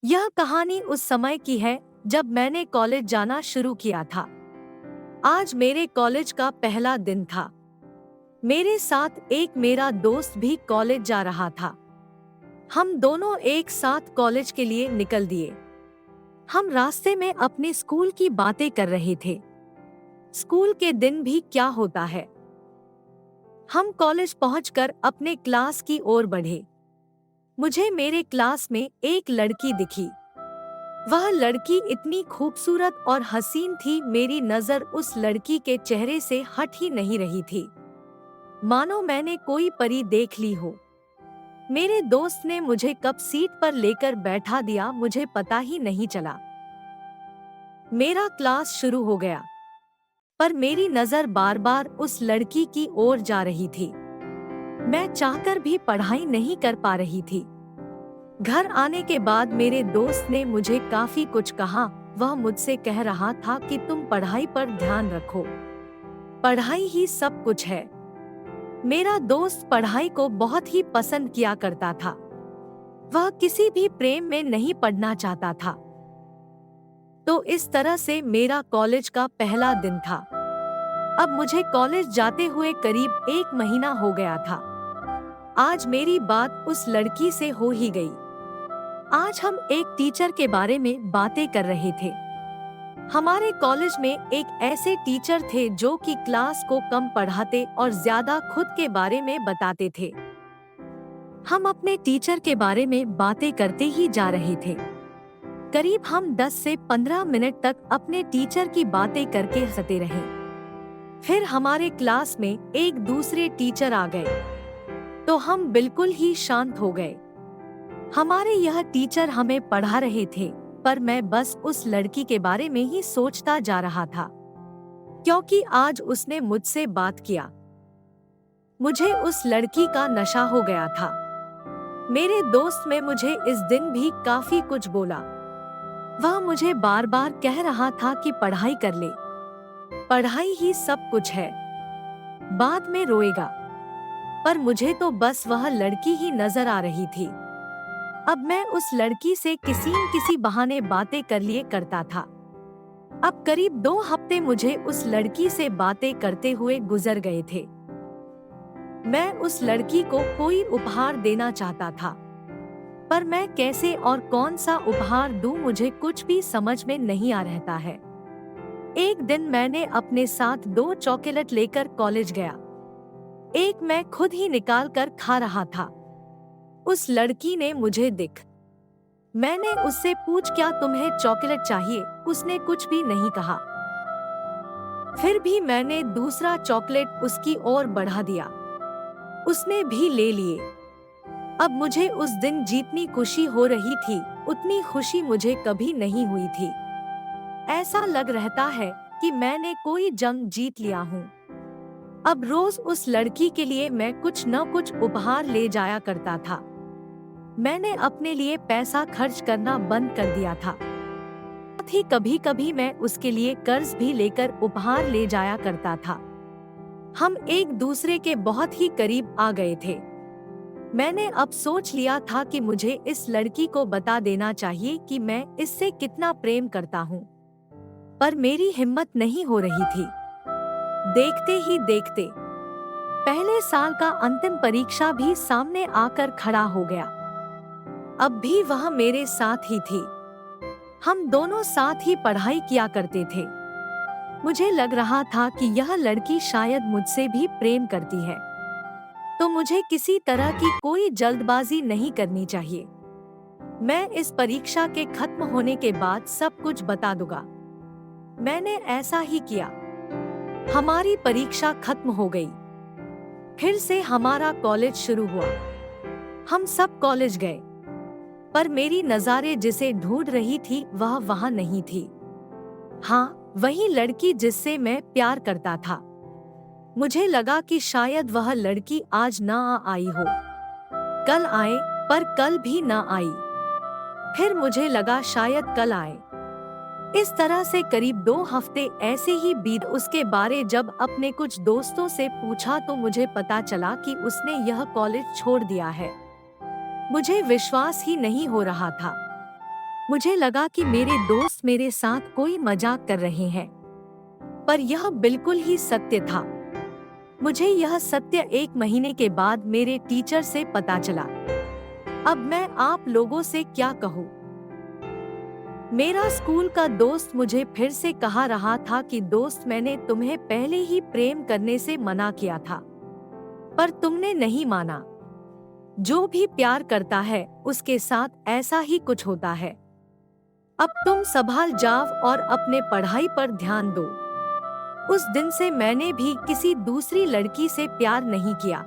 यह कहानी उस समय की है जब मैंने कॉलेज जाना शुरू किया था। आज मेरे कॉलेज का पहला दिन था। मेरे साथ एक मेरा दोस्त भी कॉलेज जा रहा था। हम दोनों एक साथ कॉलेज के लिए निकल दिए। हम रास्ते में अपने स्कूल की बातें कर रहे थे। स्कूल के दिन भी क्या होता है। हम कॉलेज पहुंचकर अपने क्लास की ओर बढ़े। मुझे मेरे क्लास में एक लड़की दिखी। वह लड़की इतनी खूबसूरत और हसीन थी, मेरी नजर उस लड़की के चेहरे से हट ही नहीं रही थी, मानो मैंने कोई परी देख ली हो। मेरे दोस्त ने मुझे कब सीट पर लेकर बैठा दिया मुझे पता ही नहीं चला। मेरा क्लास शुरू हो गया, पर मेरी नजर बार बार उस लड़की की ओर जा रही थी। मैं चाहकर भी पढ़ाई नहीं कर पा रही थी। घर आने के बाद मेरे दोस्त ने मुझे काफी कुछ कहा। वह मुझसे कह रहा था कि तुम पढ़ाई पर ध्यान रखो, पढ़ाई ही सब कुछ है। मेरा दोस्त पढ़ाई को बहुत ही पसंद किया करता था। वह किसी भी प्रेम में नहीं पड़ना चाहता था। तो इस तरह से मेरा कॉलेज का पहला दिन था। अब मुझे कॉलेज जाते हुए करीब 1 महीना हो गया था। आज मेरी बात उस लड़की से हो ही गई। आज हम एक टीचर के बारे में बातें कर रहे थे। हमारे कॉलेज में एक ऐसे टीचर थे जो कि क्लास को कम पढ़ाते और ज्यादा खुद के बारे में बताते थे। हम अपने टीचर के बारे में बातें करते ही जा रहे थे। करीब हम 10 से 15 मिनट तक अपने टीचर की बातें करके हंसते रहे। फिर हमारे क्लास में एक दूसरे टीचर आ गए, तो हम बिल्कुल ही शांत हो गए। हमारे यह टीचर हमें पढ़ा रहे थे, पर मैं बस उस लड़की के बारे में ही सोचता जा रहा था, क्योंकि आज उसने मुझसे बात किया। मुझे उस लड़की का नशा हो गया था। मेरे दोस्त में मुझे इस दिन भी काफी कुछ बोला। वह मुझे बार बार कह रहा था कि पढ़ाई कर ले, पढ़ाई ही सब कुछ है, बाद में रोएगा। पर मुझे तो बस वह लड़की ही नजर आ रही थी। अब मैं उस लड़की से किसी न किसी बहाने बातें कर लिए करता था। अब करीब 2 हफ्ते मुझे उस लड़की से बातें करते हुए गुजर गए थे। मैं उस लड़की को कोई उपहार देना चाहता था, पर मैं कैसे और कौन सा उपहार दूं मुझे कुछ भी समझ में नहीं आ रहता है। एक दिन मैंने अपने साथ 2 चॉकलेट लेकर कॉलेज गया। एक मैं खुद ही निकाल कर खा रहा था। उस लड़की ने मुझे दिख। मैंने उससे पूछ क्या तुम्हें चॉकलेट चाहिए, उसने कुछ भी नहीं कहा। फिर भी मैंने दूसरा चॉकलेट उसकी ओर बढ़ा दिया, उसने भी ले लिए। अब मुझे उस दिन जितनी खुशी हो रही थी उतनी खुशी मुझे कभी नहीं हुई थी। ऐसा लग रहता है कि मैंने कोई जंग जीत लिया हूँ। अब रोज उस लड़की के लिए मैं कुछ न कुछ उपहार ले जाया करता था। मैंने अपने लिए पैसा खर्च करना बंद कर दिया था। साथ ही कभी कभी मैं उसके लिए कर्ज भी लेकर उपहार ले जाया करता था। हम एक दूसरे के बहुत ही करीब आ गए थे। मैंने अब सोच लिया था कि मुझे इस लड़की को बता देना चाहिए कि मैं इससे कितना प्रेम करता हूँ, पर मेरी हिम्मत नहीं हो रही थी। देखते ही देखते पहले साल का अंतिम परीक्षा भी सामने आकर खड़ा हो गया। अब भी वह मेरे साथ ही थी। हम दोनों साथ ही पढ़ाई किया करते थे। मुझे लग रहा था कि यह लड़की शायद मुझसे भी प्रेम करती है, तो मुझे किसी तरह की कोई जल्दबाजी नहीं करनी चाहिए। मैं इस परीक्षा के खत्म होने के बाद सब कुछ बता दूंगा। मैंने ऐसा ही किया। हमारी परीक्षा खत्म हो गई। फिर से हमारा कॉलेज शुरू हुआ। हम सब कॉलेज गए, पर मेरी नज़ारे जिसे ढूंढ रही थी वह वहां नहीं थी। हाँ, वही लड़की जिससे मैं प्यार करता था। मुझे लगा कि शायद वह लड़की आज ना आई हो, कल आए, पर कल भी ना आई। फिर मुझे लगा शायद कल आए। इस तरह से करीब 2 हफ्ते ऐसे ही बीत। उसके बारे जब अपने कुछ दोस्तों से पूछा तो मुझे पता चला कि उसने यह कॉलेज छोड़ दिया है। मुझे विश्वास ही नहीं हो रहा था। मुझे लगा कि मेरे दोस्त मेरे साथ कोई मजाक कर रहे हैं, पर यह बिल्कुल ही सत्य था। मुझे यह सत्य 1 महीने के बाद मेरे टीचर से पता चला। अब मैं आप लोगों से क्या कहूँ? मेरा स्कूल का दोस्त मुझे फिर से कहा रहा था कि दोस्त, मैंने तुम्हें पहले ही प्रेम करने से मना किया था, पर तुमने नहीं माना। जो भी प्यार करता है उसके साथ ऐसा ही कुछ होता है। अब तुम संभाल जाओ और अपने पढ़ाई पर ध्यान दो। उस दिन से मैंने भी किसी दूसरी लड़की से प्यार नहीं किया।